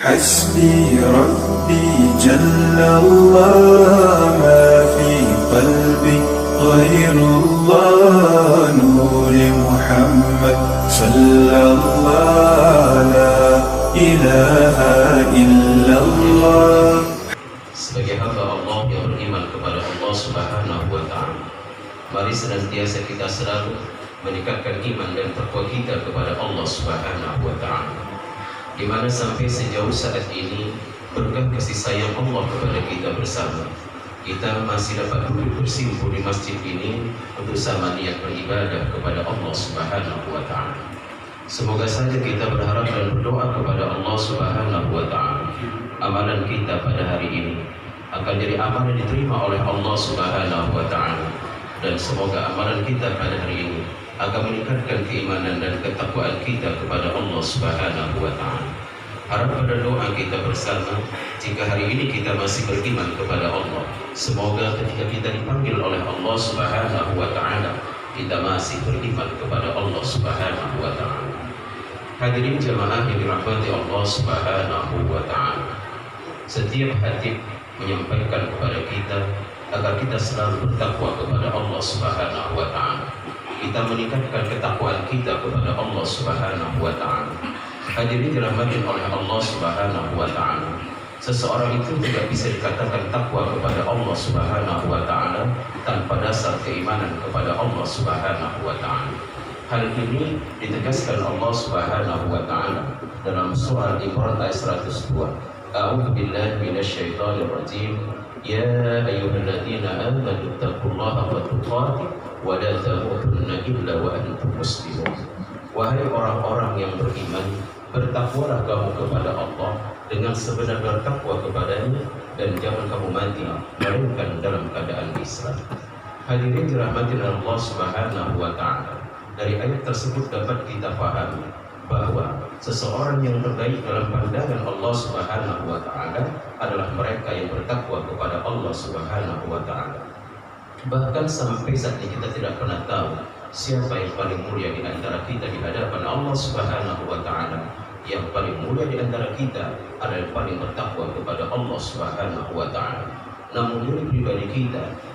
حسبي ربي جل الله ما في قلبي غير الله نور محمد صلى الله لا إله إلا الله. Sebagai hamba Allah yang beriman kepada Allah Subhanahu wa Ta'ala, mari senantiasa kita selalu meningkatkan iman dan takwa kita kepada Allah Subhanahu wa Ta'ala, di mana sampai sejauh saat ini berkat kasih sayang Allah kepada kita bersama, kita masih dapat duduk bersimpuh di masjid ini untuk sama niat beribadah kepada Allah Subhanahu wa Ta'ala. Semoga saja kita berharap dan berdoa kepada Allah Subhanahu wa Ta'ala, amalan kita pada hari ini akan jadi amalan yang diterima oleh Allah Subhanahu wa Ta'ala, dan semoga amalan kita pada hari ini akan meningkatkan keimanan dan ketakwaan kita kepada Allah Subhanahu wa Ta'ala. Harap pada doa kita bersama, jika hari ini kita masih beriman kepada Allah, semoga ketika kita dipanggil oleh Allah Subhanahu wa Ta'ala, kita masih beriman kepada Allah Subhanahu wa Ta'ala. Hadirin jamaah yang dirahmati Allah Subhanahu wa Ta'ala, setiap hatib menyampaikan kepada kita agar kita selalu bertakwa kepada Allah Subhanahu wa Ta'ala. Kita meningkatkan ketakwaan kita kepada Allah Subhanahu wa Ta'ala. Hadirin dirahmati oleh Allah Subhanahu wa Ta'ala, seseorang itu tidak bisa dikatakan takwa kepada Allah Subhanahu wa Ta'ala tanpa dasar keimanan kepada Allah Subhanahu wa Ta'ala. Hal ini ditegaskan Allah Subhanahu wa Ta'ala dalam surah Al-Imran ayat 102. A'udzu billahi minasyaitonir rajim. Ya ayyuhalladzina amanu taqullaha wa tuqatih wa la tamutunna illa wa antum muslimun. Wahai orang-orang yang beriman, bertakwalah kamu kepada Allah dengan sebenar-benar takwa kepadanya, dan jangan kamu mati melainkan dalam keadaan Islam. Hadirin dirahmati Allah Subhanahu wa Ta'ala, dari ayat tersebut dapat kita pahami bahwa seseorang yang terbaik dalam pandangan Allah Subhanahu wa Ta'ala adalah mereka yang bertakwa kepada Allah Subhanahu wa Ta'ala. Bahkan sampai saat ini kita tidak pernah tahu siapa yang paling mulia di antara kita di hadapan Allah Subhanahu wa Ta'ala. Yang paling mulia di antara kita adalah yang paling bertakwa kepada Allah Subhanahu wa Ta'ala. Namun dari pribadi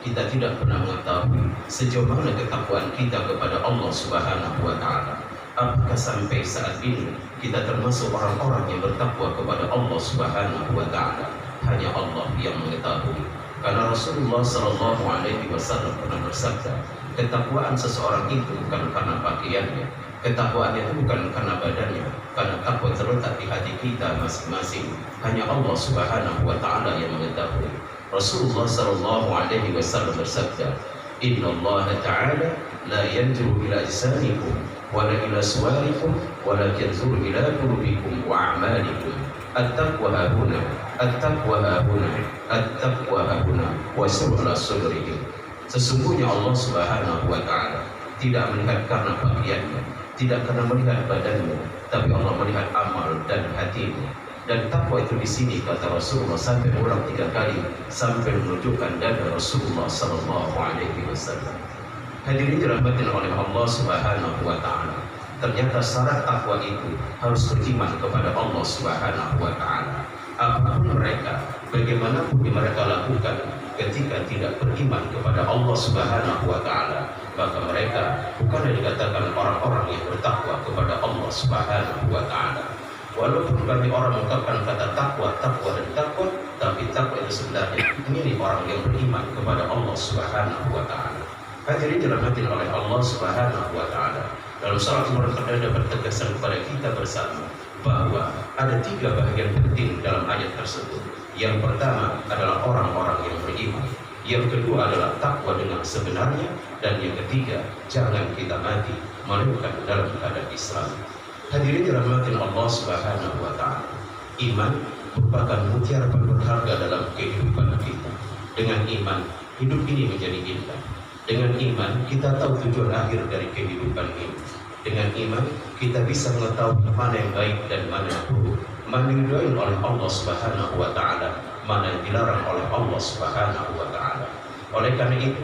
kita tidak pernah mengetahui sejauh mana ketakwaan kita kepada Allah Subhanahu wa Ta'ala. Apakah sampai saat ini kita termasuk orang-orang yang bertakwa kepada Allah Subhanahu wa Ta'ala? Hanya Allah yang mengetahui. Karena Rasulullah sallallahu alaihi wasallam pernah bersabda, ketakwaan seseorang itu bukan karena pakaiannya, ketakwaan itu bukan karena badannya, karena takwa terletak di hati kita masing-masing. Hanya Allah Subhanahu wa Ta'ala yang mengetahui. Rasulullah sallallahu alaihi wasallam bersabda, Inna Allah Ta'ala la yanzuru ila ajsamikum wala ila suwarikum walakin yanzuru ila qulubikum wa a'malikum. At-taqwa hahuna, at-taqwa hahuna, at-taqwa hahuna wa sur'ala sudrihim. Sesungguhnya Allah Subhanahu wa Ta'ala tidak melihat karena pakaiannya, tidak karena melihat badannya, tapi Allah melihat amal dan hatinya. Dan takwa itu di sini kata Rasulullah sampai ulang 3 kali sampai menunjukkan dada Rasulullah sallallahu alaihi wasallam. Hadirin dirahmati oleh Allah Subhanahu wa Ta'ala, ternyata syarat takwa itu harus beriman kepada Allah Subhanahu wa Ta'ala. Apapun mereka, bagaimanapun yang mereka lakukan, ketika tidak beriman kepada Allah Subhanahu wa Ta'ala, maka mereka bukanlah dikatakan orang-orang yang bertakwa kepada Allah Subhanahu wa Ta'ala. Walaupun kami orang mengungkapkan kata takwa, dan takwa, tapi takwa itu sebenarnya milik orang yang beriman kepada Allah Subhanahu wa Ta'ala. Hadirin dirahmati oleh Allah Subhanahu wa Ta'ala, dalam surah Al-Imran terdapat tegasan kepada kita bersama bahwa ada 3 bagian penting dalam ayat tersebut. Yang pertama adalah orang-orang yang beriman, yang kedua adalah takwa dengan sebenarnya, dan yang ketiga, jangan kita mati melainkan dalam keadaan Islam. Hadirin dirahmati Allah Subhanahu wa Ta'ala, iman merupakan mutiara berharga dalam kehidupan kita. Dengan iman, hidup ini menjadi indah. Dengan iman, kita tahu tujuan akhir dari kehidupan ini. Dengan iman, kita bisa mengetahui mana yang baik dan mana yang buruk, mana yang diridhoi oleh Allah Subhanahu wa Ta'ala, mana yang dilarang oleh Allah Subhanahu wa Ta'ala. Oleh karena itu,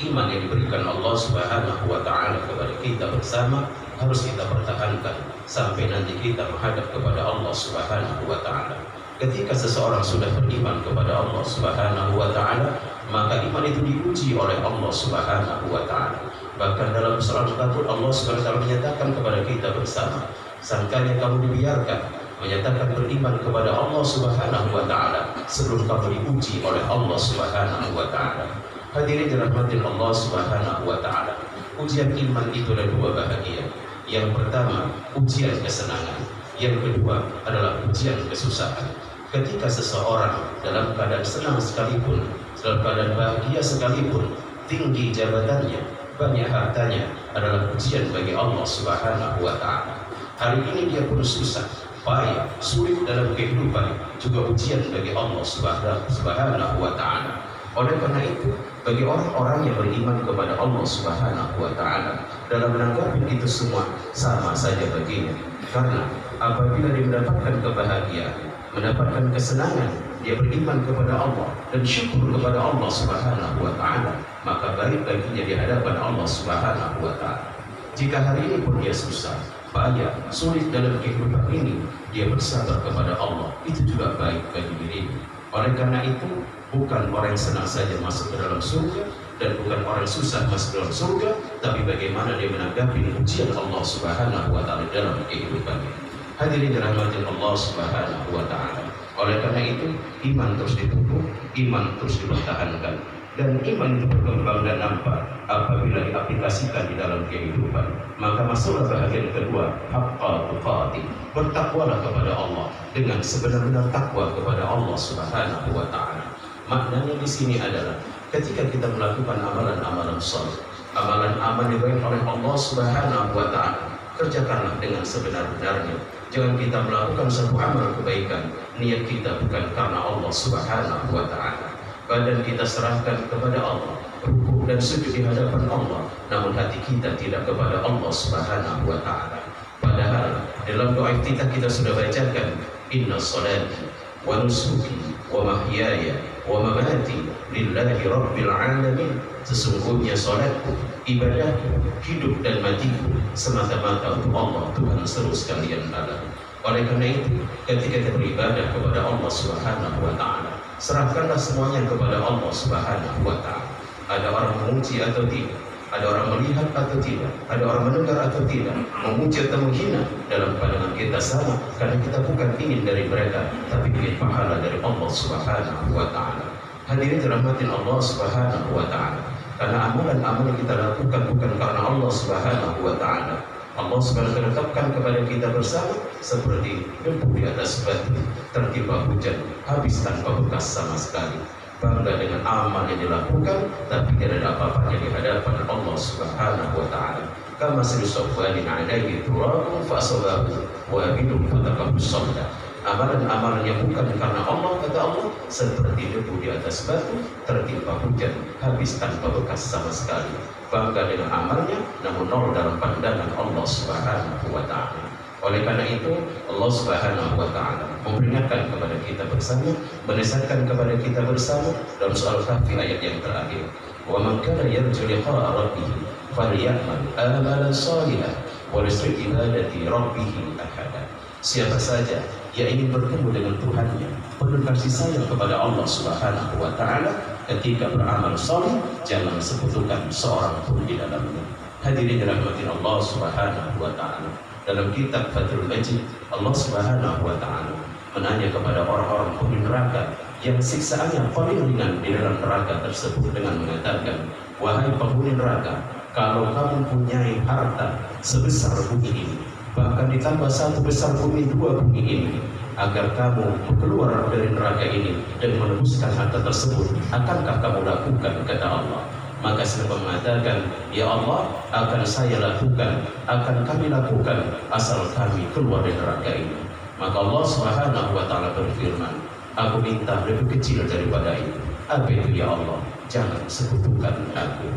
iman yang diberikan Allah Subhanahu wa Ta'ala kepada kita bersama harus kita pertahankan sampai nanti kita menghadap kepada Allah Subhanahu wa taala. Ketika seseorang sudah beriman kepada Allah Subhanahu wa taala, maka iman itu diuji oleh Allah Subhanahu wa taala. Bahkan dalam surah Al-Qur'an Allah Subhanahu wa taala menyatakan kepada kita bersama, sangkanya kamu dibiarkan menyatakan beriman kepada Allah Subhanahu wa taala sebelum kamu diuji oleh Allah Subhanahu wa taala. Hadirin dirahmati Allah Subhanahu wa taala. Ujian iman itu ada dua bahagian. Yang pertama, ujian kesenangan. Yang kedua adalah ujian kesusahan. Ketika seseorang dalam keadaan senang sekalipun, dalam keadaan bahagia sekalipun, tinggi jabatannya, banyak hartanya, adalah ujian bagi Allah Subhanahu wa taala. Hari ini dia pun susah, payah, sulit dalam kehidupan, juga ujian bagi Allah Subhanahu wa taala. Oleh karena itu, bagi orang-orang yang beriman kepada Allah Subhanahu wa taala, dalam menanggapi itu semua sama saja baginya. Karena apabila dia mendapatkan kebahagiaan, mendapatkan kesenangan, dia beriman kepada Allah dan syukur kepada Allah Subhanahu wa taala, maka baik baginya di hadapan Allah Subhanahu wa taala. Jika hari ini pun dia susah, payah, sulit dalam kehidupan ini, dia bersabar kepada Allah, itu juga baik bagi dirinya. Oleh karena itu, bukan orang yang senang saja masuk ke dalam surga, dan bukan orang susah masuk ke dalam surga, tapi bagaimana dia menanggapi ujian Allah Subhanahu wa taala dalam kehidupannya. Hadirin dirahmati Allah Subhanahu wa taala. Oleh karena itu, iman terus dipupuk, iman terus dipertahankan, dan iman itu berkembang dan nampak apabila diaplikasikan di dalam kehidupan. Maka masuklah bahagian kedua, haqqa tuqati, bertakwalah kepada Allah dengan sebenar-benar takwa kepada Allah Subhanahu wa taala. Maknanya di sini adalah ketika kita melakukan amalan-amalan saleh, amalan-amalan yang dibaik oleh Allah Subhanahu wa taala, kerjakanlah dengan sebenar-benarnya. Jangan kita melakukan satu amal kebaikan, niat kita bukan karena Allah Subhanahu wa taala. Badan kita serahkan kepada Allah, rukuk dan sujud di hadapan Allah, namun hati kita tidak kepada Allah Subhanahu wa taala. Padahal dalam doa kita sudah bacakan, inna salati wa nusuki wa mahyaya wa mamati lillahi rabbil alamin. Sesungguhnya salatku, ibadahku, hidup dan matiku semata-mata untuk Allah, Tuhan seluruh sekalian alam. Oleh karena itu, ketika kita beribadah kepada Allah Subhanahu wa taala, serahkanlah semuanya kepada Allah Subhanahu wa taala. Ada orang memuji atau tidak, ada orang melihat atau tidak, ada orang mendengar atau tidak, memuji atau menghina, dalam pandangan kita sama, karena kita bukan ingin dari mereka, tapi ingin pahala dari Allah Subhanahu wa taala. Hadirin dirahmati Allah Subhanahu wa taala. Karena amalan-amalan kita lakukan bukan karena Allah Subhanahu wa taala. Allah Subhanahu wa taala tetapkan kepada kita bersama seperti debu di atas batu, tertimpa hujan, habis tanpa bekas sama sekali. Bangga dengan amal yang dilakukan, tapi tidak ada apa-apanya di hadapan Allah Subhanahu wa taala. Kama sirusofwanin alaihi turabun fa'asabahu wa bidum fatakabus sabda. Amalan-amalan yang bukan karena Allah, kata Allah, seperti debu di atas batu, tertimpa hujan, habis tanpa bekas sama sekali. Bangga dengan amalnya, namun nol dalam pandangan Allah Subhanahu wa ta'ala. Oleh karena itu, Allah Subhanahu wa ta'ala memperingatkan kepada kita bersama, menesankan kepada kita bersama dalam soal Kahfi ayat yang terakhir. Wa man kana yarju liqa'a rabbih falyamal amalan shalihan wa la yusyrik bi ibadati rabbih ahada. Siapa saja yang ingin bertemu dengan Tuhannya, penuh kasih sayang kepada Allah Subhanahu wa ta'ala, ketika beramal saleh, jangan sekutukan seorang pun di dalamnya. Hadirin dirahmati Allah Subhanahu wa ta'ala. Dalam kitab Fathul Majid, Allah Subhanahu wa ta'ala menanya kepada orang-orang penghuni neraka yang siksaannya paling ringan di dalam neraka tersebut dengan mengatakan, wahai penghuni neraka, kalau kamu punyai harta sebesar bumi ini, bahkan ditambah satu besar bumi, dua bumi ini, agar kamu keluar dari neraka ini dan menebuskan harta tersebut, akankah kamu lakukan, kata Allah. Maka siapa mengatakan, ya Allah, akan saya lakukan, akan kami lakukan, asal kami keluar dari neraka ini. Maka Allah Subhanahu wa ta'ala berfirman, aku minta lebih kecil daripada itu. Apa itu ya Allah? Jangan sekutukan aku.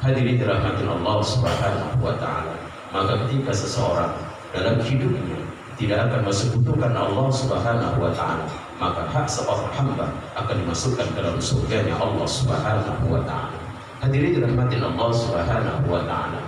Hadirin dirahmati Allah Subhanahu wa ta'ala. Maka ketika seseorang dalam hidupnya tidak akan mensekutukan Allah Subhanahu wa ta'ala, maka hak seorang hamba akan dimasukkan ke dalam surganya Allah Subhanahu wa ta'ala. Hadirin dirahmati Allah Subhanahu wa ta'ala.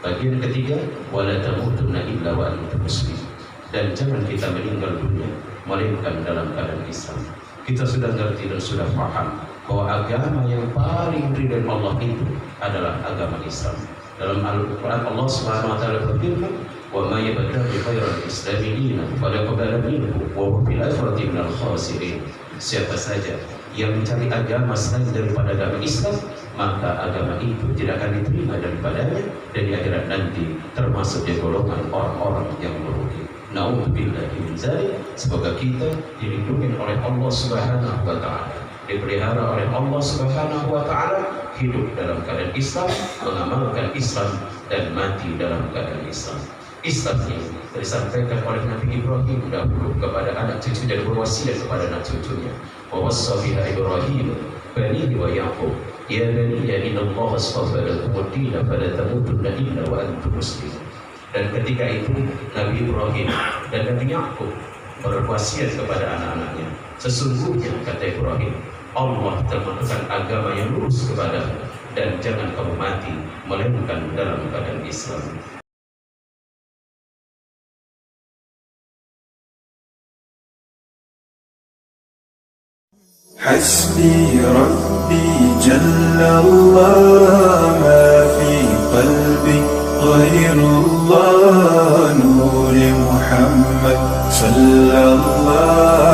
Bagian ketiga, wala tamutunna illa wa antum muslimun. Dan jangan kita meninggal dunia melainkan dalam keadaan Islam. Kita sudah ngerti dan sudah paham bahwa agama yang paling ridho Allah itu adalah agama Islam. Dalam Al-Quran Allah Subhanahu wa taala berfirman, "Wa may yabtaghi ghairal islami dinan fala yuqbala minhu wa huwa fil akhirati minal khasirin." Siapa saja yang mencari agama selain daripada agama Islam, maka agama itu tidak akan diterima daripadanya, dan di akhirat nanti termasuk di golongan orang-orang yang merugi. Na'udzubillahi min dzalik. Semoga kita dilindungi oleh Allah Subhanahu wa taala, dipelihara oleh Allah Subhanahu wa taala, hidup dalam keadaan Islam, mengamalkan Islam, dan mati dalam keadaan Islam. Islam ini disampaikan oleh Nabi Ibrahim dahulu kepada anak cucu dan berwasiat kepada anak cucunya. Wa wassa biha Ibrahim banihi wa Yaqub, ya baniya innallaha astafa lakumud dina fala tamutunna illa wa antum muslimun. Dan ketika itu Nabi Ibrahim dan Nabi Yaqub berwasiat kepada anak-anaknya, sesungguhnya kata Ibrahim, Allah telah menentukan agama yang lurus kepadamu, dan jangan kamu mati melainkan dalam keadaan Islam. حسبي ربي جل الله ما في قلبي غير الله نور محمد صلى الله